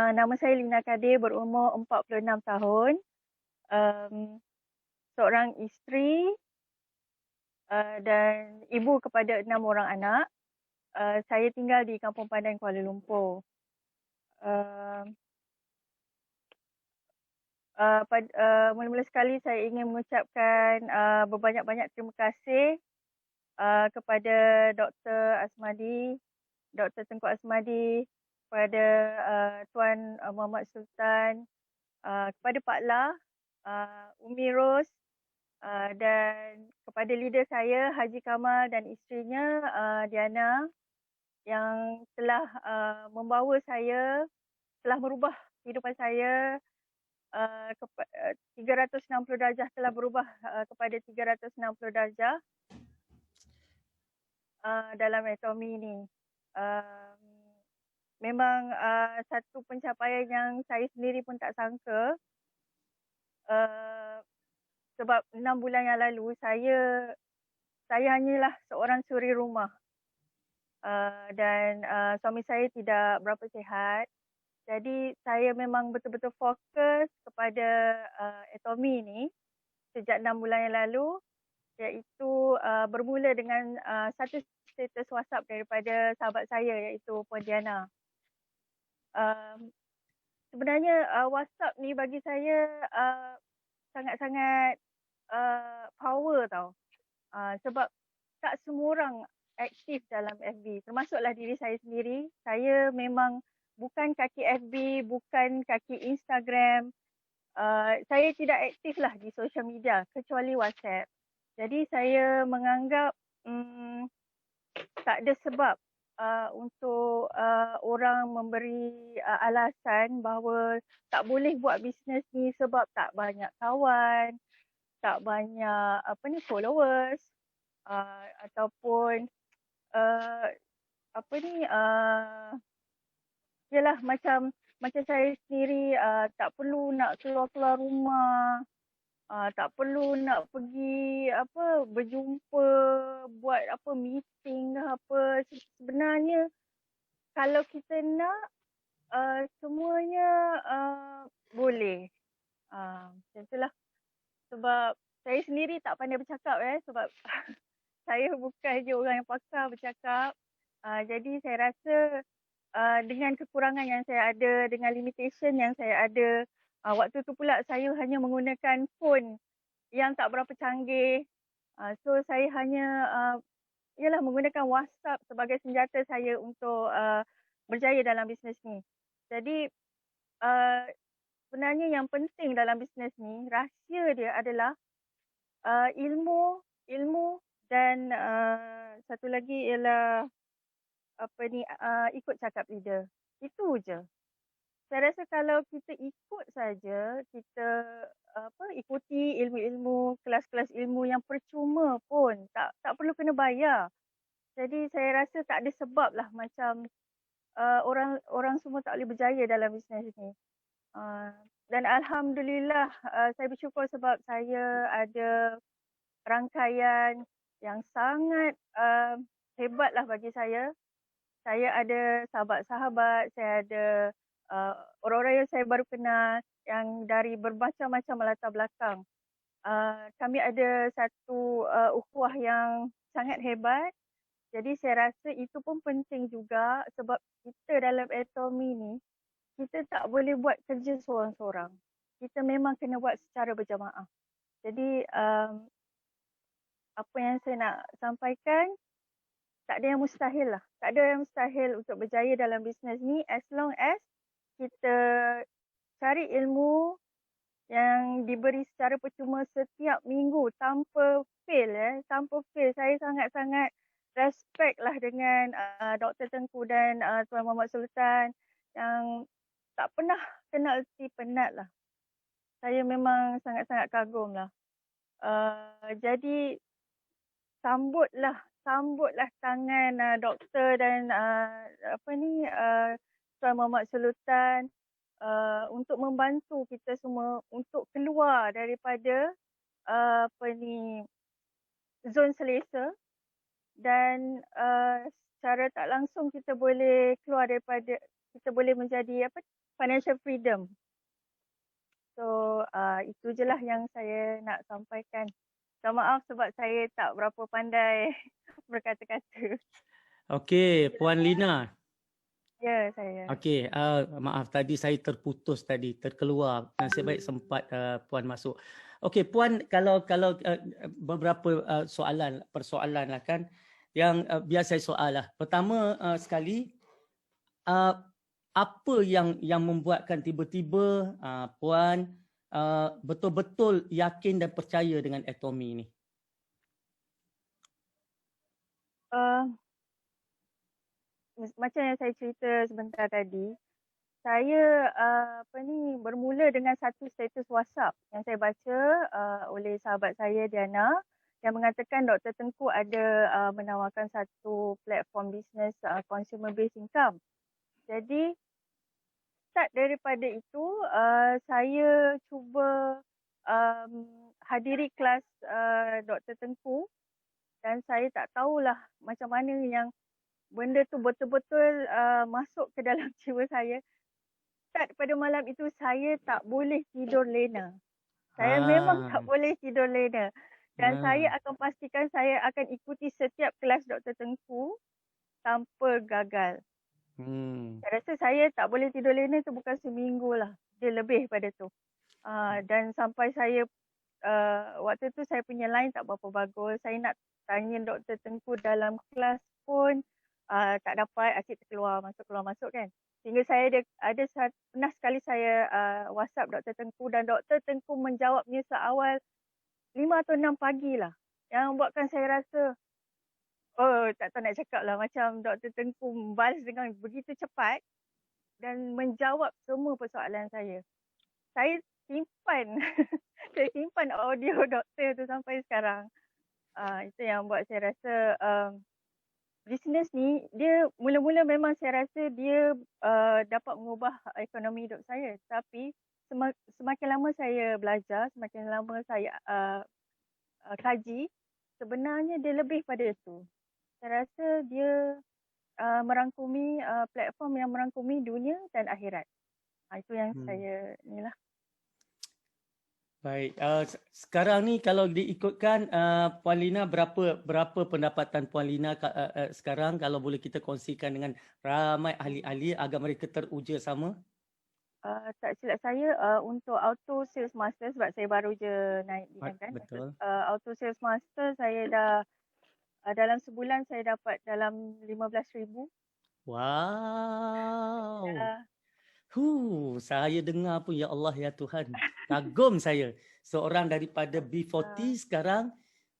Nama saya Lina Kadir, berumur 46 tahun. Um, Seorang isteri dan ibu kepada 6 orang anak. Saya tinggal di Kampung Pandan, Kuala Lumpur. Um, Mula-mula sekali saya ingin mengucapkan berbanyak-banyak terima kasih kepada Dr. Asmadi, Dr. Tengku Asmadi, kepada Tuan Muhammad Sultan, kepada Pak La, Umi Ros, dan kepada leader saya Haji Kamal dan isterinya Diana, yang telah membawa saya, telah merubah kehidupan saya 360 darjah, telah berubah kepada 360 darjah dalam anatomi ini. Memang satu pencapaian yang saya sendiri pun tak sangka, sebab 6 bulan yang lalu saya hanyalah seorang suri rumah, dan suami saya tidak berapa sihat. Jadi saya memang betul-betul fokus kepada anatomi ini sejak 6 bulan yang lalu, iaitu bermula dengan satu status WhatsApp daripada sahabat saya, iaitu Puan Diana. Sebenarnya WhatsApp ni bagi saya sangat-sangat power tau. Sebab tak semua orang aktif dalam FB, termasuklah diri saya sendiri. Saya memang bukan kaki FB, bukan kaki Instagram. Saya tidak aktif lah di social media kecuali WhatsApp. Jadi saya menganggap tak ada sebab untuk orang memberi alasan bahawa tak boleh buat bisnes ni sebab tak banyak kawan, tak banyak followers, ataupun yalah, macam saya sendiri tak perlu nak keluar rumah, tak perlu nak pergi berjumpa, buat meeting ke apa. Sebenarnya kalau kita nak, semuanya boleh. Macam itulah. Sebab saya sendiri tak pandai bercakap sebab saya bukan je orang yang pakar bercakap. Jadi saya rasa dengan kekurangan yang saya ada, dengan limitation yang saya ada, waktu tu pula saya hanya menggunakan phone yang tak berapa canggih. So saya hanya menggunakan WhatsApp sebagai senjata saya untuk berjaya dalam bisnes ni. Jadi sebenarnya yang penting dalam bisnes ni, rahsia dia adalah ilmu dan satu lagi ialah ikut cakap leader. Itu je. Saya rasa kalau kita ikut saja, kita ikuti ilmu-ilmu, kelas-kelas ilmu yang percuma pun, tak perlu kena bayar. Jadi saya rasa tak ada sebab lah macam orang semua tak boleh berjaya dalam bisnes ni. Dan Alhamdulillah, saya bersyukur sebab saya ada rangkaian yang sangat hebat lah bagi saya. Saya ada sahabat-sahabat, saya ada orang-orang yang saya baru kenal yang dari bermacam-macam latar belakang. Kami ada satu ukhuwah yang sangat hebat. Jadi saya rasa itu pun penting juga sebab kita dalam anatomi ni, kita tak boleh buat kerja seorang-seorang. Kita memang kena buat secara berjamaah. Jadi apa yang saya nak sampaikan, tak ada yang mustahil lah. Tak ada yang mustahil untuk berjaya dalam bisnes ni as long as kita cari ilmu yang diberi secara percuma setiap minggu tanpa fail. Tanpa fail. Saya sangat-sangat respect lah dengan Dr. Tengku dan Tuan Muhammad Sultan yang tak pernah kena erti penat lah. Saya memang sangat-sangat kagum lah. Jadi sambutlah tangan doktor dan Tuan Muhammad Sultan untuk membantu kita semua untuk keluar daripada zon selesa, dan secara tak langsung kita boleh keluar daripada, kita boleh menjadi financial freedom. So itu je lah yang saya nak sampaikan. So, maaf sebab saya tak berapa pandai berkata-kata. Okey, Puan Lina. Ya, saya. Okey, maaf tadi saya terputus tadi, terkeluar. Nasib baik sempat Puan masuk. Okey, Puan, kalau beberapa persoalan lah kan yang biar saya soal lah. Pertama sekali, apa yang membuatkan tiba-tiba Puan betul-betul yakin dan percaya dengan Atomy ni? Macam yang saya cerita sebentar tadi, saya bermula dengan satu status WhatsApp yang saya baca oleh sahabat saya Diana yang mengatakan Dr. Tengku ada menawarkan satu platform bisnes consumer based income. Jadi start daripada itu saya cuba hadiri kelas Dr. Tengku dan saya tak tahulah macam mana yang benda tu betul-betul masuk ke dalam jiwa saya. Start pada malam itu saya tak boleh tidur lena. Saya memang tak boleh tidur lena. Dan saya akan pastikan saya akan ikuti setiap kelas Dr. Tengku tanpa gagal. Saya rasa saya tak boleh tidur lena tu bukan seminggu lah. Dia lebih pada tu. Dan sampai saya waktu tu saya punya line tak berapa bagus. Saya nak tanya Dr. Tengku dalam kelas pun tak dapat, asyik terkeluar masuk kan. Sehingga saya pernah sekali saya WhatsApp Dr. Tengku dan Dr. Tengku menjawabnya seawal 5 atau 6 pagi lah. Yang buatkan saya rasa, tak tahu nak cakap lah, macam Dr. Tengku membalas dengan begitu cepat dan menjawab semua persoalan saya. Saya simpan, saya simpan audio doktor tu sampai sekarang. Itu yang buat saya rasa bisnes ni, dia mula-mula memang saya rasa dia dapat mengubah ekonomi hidup saya. Tapi semakin lama saya belajar, semakin lama saya kaji, sebenarnya dia lebih pada itu. Saya rasa dia merangkumi platform yang merangkumi dunia dan akhirat. Itu yang saya inilah. Baik, sekarang ni kalau diikutkan Puan Lina, berapa pendapatan Puan Lina sekarang kalau boleh kita kongsikan dengan ramai ahli-ahli agar mereka teruja sama? Tak silap saya untuk auto sales master sebab saya baru je naik bidang kan. Betul. Auto sales master saya dah dalam sebulan saya dapat dalam 15,000. Wow. Saya dengar pun ya Allah ya Tuhan. Kagum saya. Seorang daripada B40 sekarang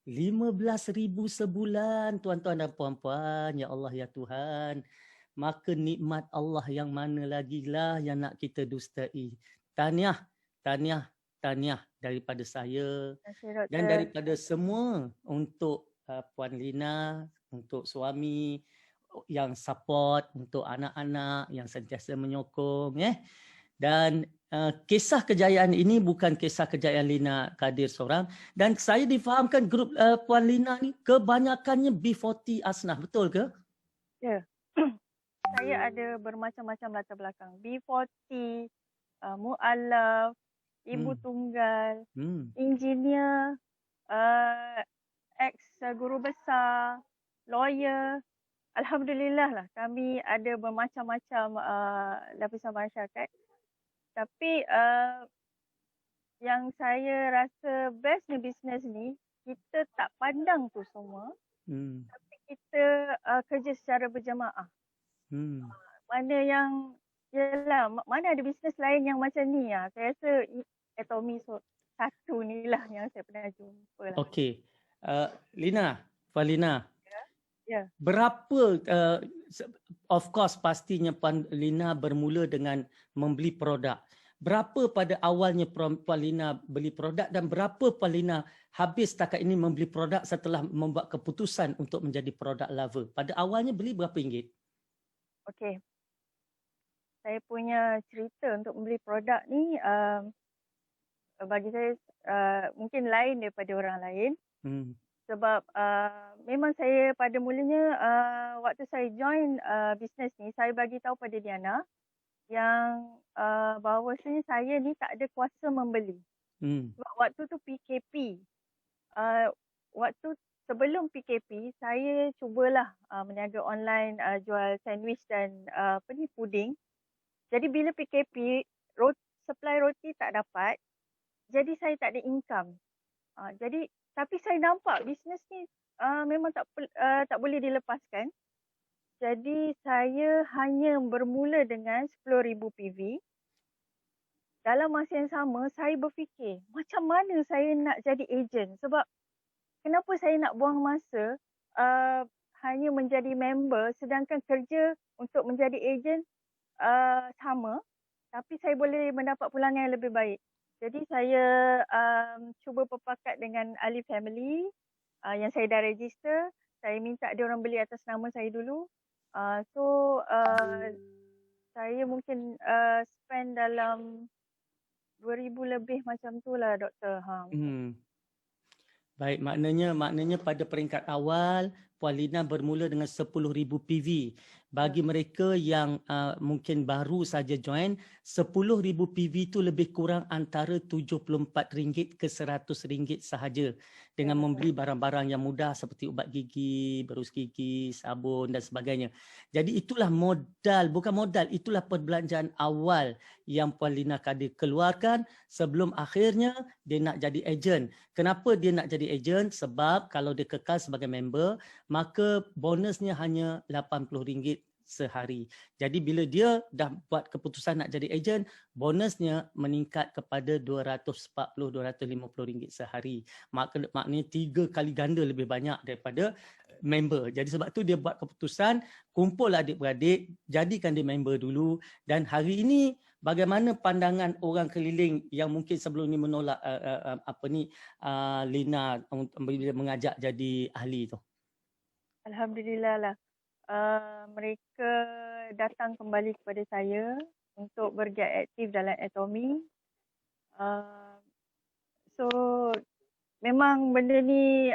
15,000 sebulan, tuan-tuan dan puan-puan. Ya Allah ya Tuhan. Maka nikmat Allah yang mana lagi lah yang nak kita dustai. Tahniah, tahniah, tahniah daripada saya dan daripada semua untuk Puan Lina, untuk suami yang support, untuk anak-anak yang sentiasa menyokong. Dan kisah kejayaan ini bukan kisah kejayaan Lina Kadir seorang. Dan saya difahamkan grup Puan Lina ni kebanyakannya B40 Asnah, betul ke? Ya. Saya ada bermacam-macam latar belakang. B40, mu'alaf, ibu tunggal, engineer, ex-guru besar, lawyer. Alhamdulillah lah kami ada bermacam-macam lapisan masyarakat. Tapi yang saya rasa bestnya bisnes ni, kita tak pandang tu semua. Tapi kita kerja secara berjemaah. Mana yang, mana ada bisnes lain yang macam ni lah. Saya rasa Atomy satu ni lah yang saya pernah jumpa lah. Okey. Lina, Puan Lina. Ya. Berapa, of course pastinya Puan Lina bermula dengan membeli produk. Berapa pada awalnya Puan Lina beli produk dan berapa Puan Lina habis setakat ini membeli produk setelah membuat keputusan untuk menjadi product lover? Pada awalnya beli berapa ringgit? Okey. Saya punya cerita untuk membeli produk ni bagi saya mungkin lain daripada orang lain. Sebab memang saya pada mulanya waktu saya join bisnes ni, saya bagi tahu pada Diana yang bahawasanya saya ni tak ada kuasa membeli. Sebab waktu tu PKP. Waktu sebelum PKP, saya cubalah meniaga online, jual sandwich dan puding. Jadi bila PKP, supply roti tak dapat, jadi saya tak ada income. Tapi saya nampak bisnes ni memang tak boleh dilepaskan. Jadi saya hanya bermula dengan 10,000 PV. Dalam masa yang sama, saya berfikir macam mana saya nak jadi ejen. Sebab kenapa saya nak buang masa hanya menjadi member sedangkan kerja untuk menjadi ejen sama, tapi saya boleh mendapat pulangan yang lebih baik. Jadi saya cuba berpakat dengan ahli family yang saya dah register. Saya minta dia orang beli atas nama saya dulu. Saya mungkin spend dalam 2,000 lebih macam tu lah, Doktor. Baik, maknanya pada peringkat awal Puan Lina bermula dengan 10,000 PV. Bagi mereka yang mungkin baru saja join, 10,000 PV itu lebih kurang antara RM74 ke RM100 sahaja dengan membeli barang-barang yang mudah seperti ubat gigi, berus gigi, sabun dan sebagainya. Jadi itulah itulah perbelanjaan awal yang Puan Lina Kadir keluarkan sebelum akhirnya dia nak jadi ejen. Kenapa dia nak jadi ejen? Sebab kalau dia kekal sebagai member, maka bonusnya hanya RM80 sehari. Jadi bila dia dah buat keputusan nak jadi ejen, bonusnya meningkat kepada RM240-250 sehari. Maknanya 3 kali ganda lebih banyak daripada member. Jadi sebab tu dia buat keputusan, kumpul adik-beradik, jadikan dia member dulu. Dan hari ini bagaimana pandangan orang keliling yang mungkin sebelum ni menolak Lina bila mengajak jadi ahli tu? Alhamdulillah lah. Mereka datang kembali kepada saya untuk bergiat aktif dalam Atomy. Memang benda ni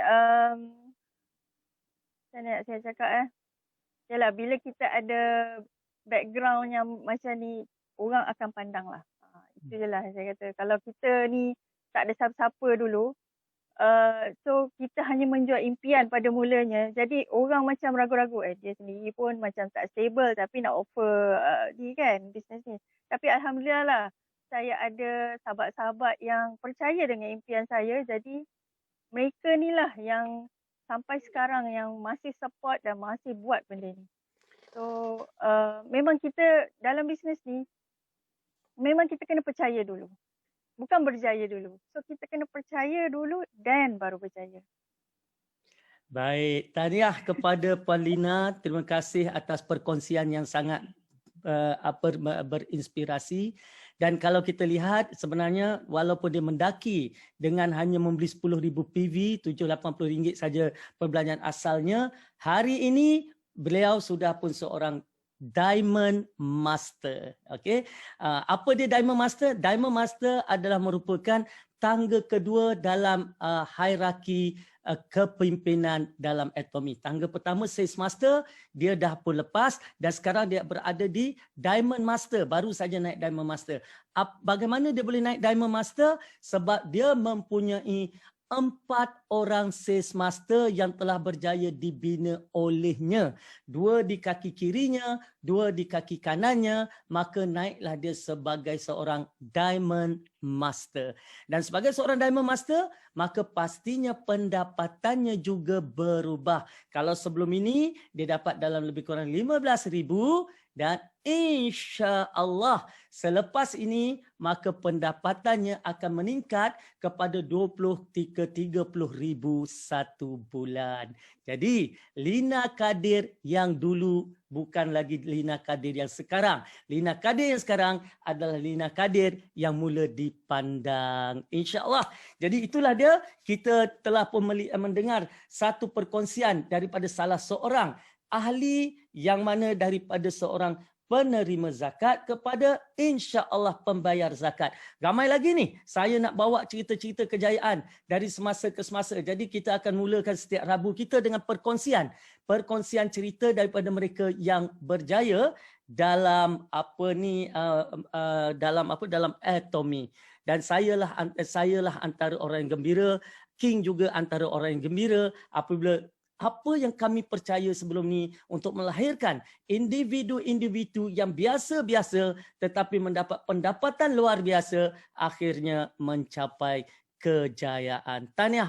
saya cakap yalah, bila kita ada background yang macam ni, orang akan pandang lah. Itu je lah saya kata. Kalau kita ni tak ada siapa-siapa dulu, kita hanya menjual impian pada mulanya. Jadi orang macam ragu-ragu. Dia sendiri pun macam tak stable tapi nak offer ni kan, bisnes ni. Tapi Alhamdulillah lah, saya ada sahabat-sahabat yang percaya dengan impian saya. Jadi mereka ni lah yang sampai sekarang yang masih support dan masih buat benda ni. Memang kita dalam bisnes ni, memang kita kena percaya dulu. Bukan berjaya dulu. Kita kena percaya dulu dan baru berjaya. Baik, tahniah kepada Puan Lina. Terima kasih atas perkongsian yang sangat berinspirasi. Dan kalau kita lihat sebenarnya walaupun dia mendaki dengan hanya membeli 10,000 PV, RM780 saja perbelanjaan asalnya, hari ini beliau sudah pun seorang Diamond Master. Okey. Apa dia Diamond Master? Diamond Master adalah merupakan tangga kedua dalam hierarki kepimpinan dalam Atomy. Tangga pertama Sales Master, dia dah pun lepas dan sekarang dia berada di Diamond Master, baru saja naik Diamond Master. Bagaimana dia boleh naik Diamond Master? Sebab dia mempunyai 4 orang Sales Master yang telah berjaya dibina olehnya. 2 di kaki kirinya, 2 di kaki kanannya, maka naiklah dia sebagai seorang Diamond Master. Dan sebagai seorang Diamond Master, maka pastinya pendapatannya juga berubah. Kalau sebelum ini, dia dapat dalam lebih kurang 15,000 dan insya-Allah selepas ini maka pendapatannya akan meningkat kepada 20 ke 30,000 satu bulan. Jadi Lina Kadir yang dulu bukan lagi Lina Kadir yang sekarang. Lina Kadir yang sekarang adalah Lina Kadir yang mula dipandang. InsyaAllah. Jadi itulah dia, kita telah pun mendengar satu perkongsian daripada salah seorang ahli yang mana daripada seorang penerima zakat kepada insya-Allah pembayar zakat. Ramai lagi ni, saya nak bawa cerita-cerita kejayaan dari semasa ke semasa. Jadi kita akan mulakan setiap Rabu kita dengan perkongsian cerita daripada mereka yang berjaya dalam dalam atomi. Dan sayalah antara orang yang gembira, King juga antara orang yang gembira apabila apa yang kami percaya sebelum ni untuk melahirkan individu-individu yang biasa-biasa tetapi mendapat pendapatan luar biasa akhirnya mencapai kejayaan. Tahniah